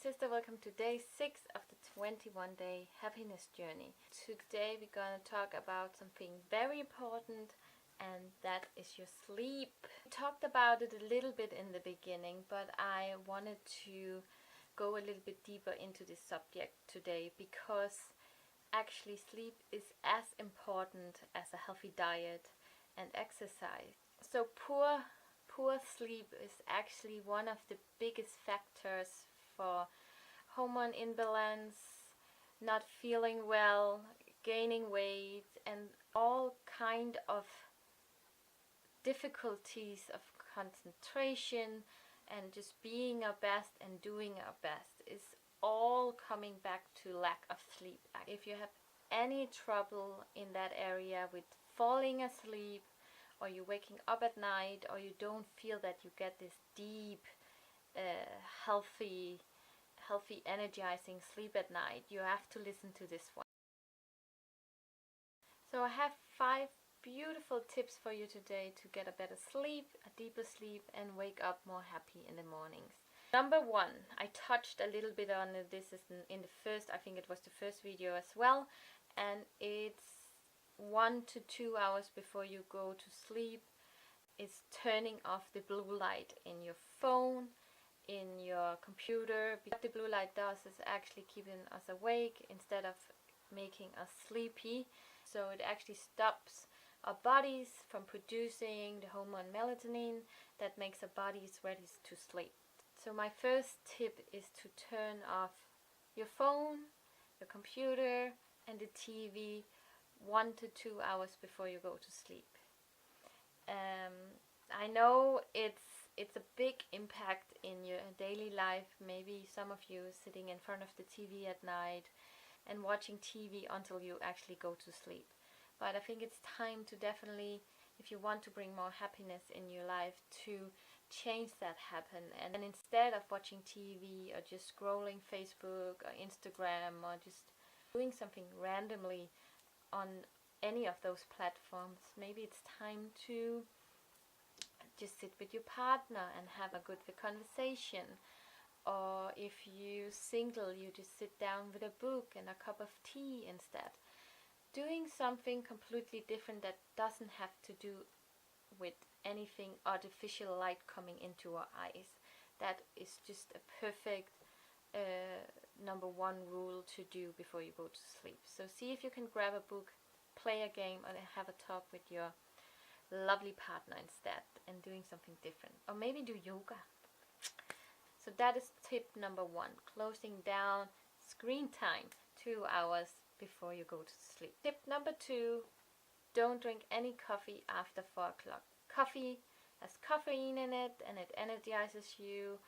sister, welcome to day 6 of the 21-day happiness journey. Today we're going to talk about something very important, and that is your sleep. We talked about it a little bit in the beginning, but I wanted to go a little bit deeper into this subject today because actually sleep is as important as a healthy diet and exercise. So poor sleep is actually one of the biggest factors for hormone imbalance, not feeling well, gaining weight, and all kind of difficulties of concentration and just being our best and doing our best is all coming back to lack of sleep. If you have any trouble in that area with falling asleep, or you're waking up at night, or you don't feel that you get this deep, healthy, energizing sleep at night, you have to listen to this one. So I have 5 beautiful tips for you today to get a better sleep, a deeper sleep, and wake up more happy in the mornings. Number 1, I touched a little bit on this in the first, I think it was the first video as well, and it's 1 to 2 hours before you go to sleep is turning off the blue light in your phone, in your computer. What the blue light does is actually keeping us awake instead of making us sleepy. So it actually stops our bodies from producing the hormone melatonin that makes our bodies ready to sleep. So my first tip is to turn off your phone, your computer, and the TV 1 to 2 hours before you go to sleep. I know it's a big impact in your daily life. Maybe some of you sitting in front of the TV at night and watching TV until you actually go to sleep. But I think it's time to definitely, if you want to bring more happiness in your life, to change that happen. And then instead of watching TV or just scrolling Facebook or Instagram or just doing something randomly on any of those platforms, maybe it's time to just sit with your partner and have a good conversation. Or if you're single, you just sit down with a book and a cup of tea instead. Doing something completely different that doesn't have to do with anything artificial light coming into our eyes. That is just a perfect number 1 rule to do before you go to sleep. So see if you can grab a book, play a game, or have a talk with your lovely partner instead, and doing something different. Or maybe do yoga. So that is tip number 1, closing down screen time 2 hours before you go to sleep. Tip number 2, don't drink any coffee after 4 o'clock. Coffee has caffeine in it and it energizes you.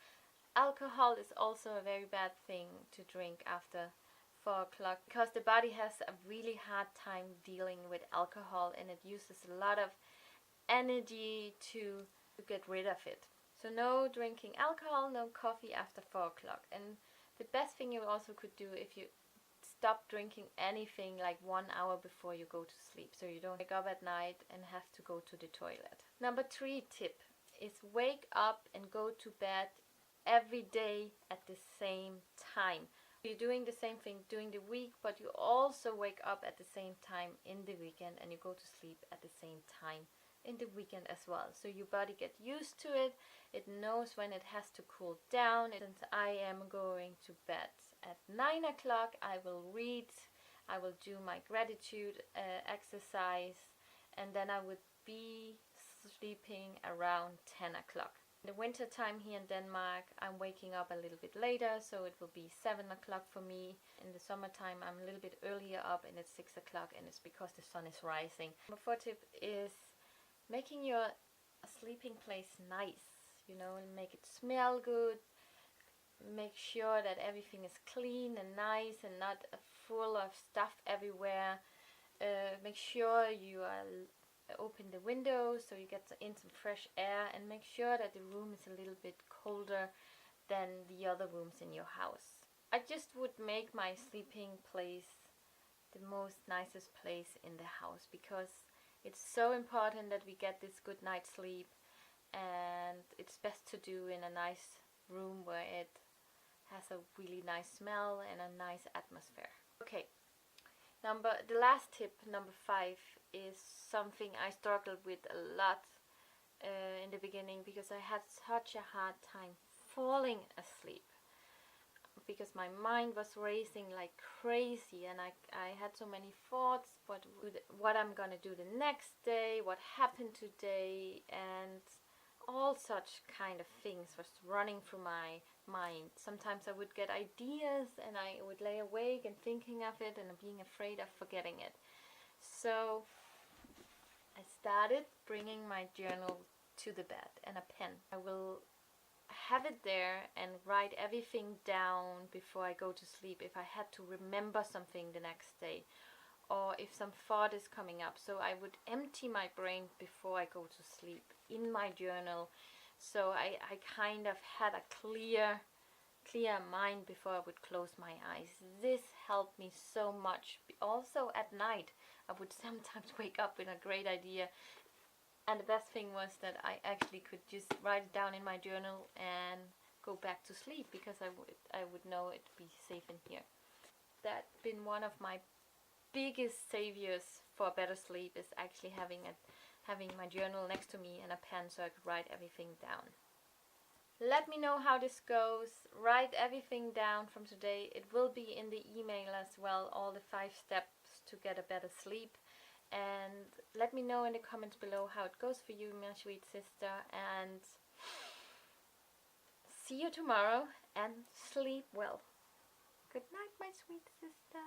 Alcohol is also a very bad thing to drink after 4 o'clock because the body has a really hard time dealing with alcohol, and it uses a lot of energy to get rid of it. So no drinking alcohol, no coffee after 4 o'clock. And the best thing you also could do if you stop drinking anything like 1 hour before you go to sleep, so you don't wake up at night and have to go to the toilet. Number 3 tip is wake up and go to bed every day at the same time. You're doing the same thing during the week, but you also wake up at the same time in the weekend, and you go to sleep at the same time in the weekend as well. So your body gets used to it. It knows when it has to cool down. Since I am going to bed at 9 o'clock, I will read, I will do my gratitude exercise, and then I would be sleeping around 10 o'clock. In the winter time here in Denmark, I'm waking up a little bit later, so it will be 7 o'clock for me. In the summertime, I'm a little bit earlier up, and it's 6 o'clock, and it's because the sun is rising. Number 4 tip is making your sleeping place nice, and make it smell good. Make sure that everything is clean and nice and not full of stuff everywhere. Make sure you open the windows so you get in some fresh air, and make sure that the room is a little bit colder than the other rooms in your house. I just would make my sleeping place the most nicest place in the house, because it's so important that we get this good night's sleep, and it's best to do in a nice room where it has a really nice smell and a nice atmosphere. Okay, the last tip, number 5, is something I struggled with a lot in the beginning, because I had such a hard time falling asleep, because my mind was racing like crazy, and I had so many thoughts, what I'm gonna do the next day, what happened today, and all such kind of things was running through my mind. Sometimes I would get ideas and I would lay awake and thinking of it and being afraid of forgetting it. So I started bringing my journal to the bed and a pen. I will have it there and write everything down before I go to sleep if I had to remember something the next day, or if some thought is coming up. So I would empty my brain before I go to sleep in my journal, so I kind of had a clear mind before I would close my eyes. This helped me so much. Also at night I would sometimes wake up with a great idea, and the best thing was that I actually could just write it down in my journal and go back to sleep, because I would know it'd be safe in here. That's been one of my biggest saviors for better sleep, is actually having my journal next to me and a pen, so I could write everything down. Let me know how this goes. Write everything down from today. It will be in the email as well, all the 5 steps to get a better sleep. And let me know in the comments below how it goes for you, my sweet sister. And see you tomorrow, and sleep well. Good night, my sweet sister.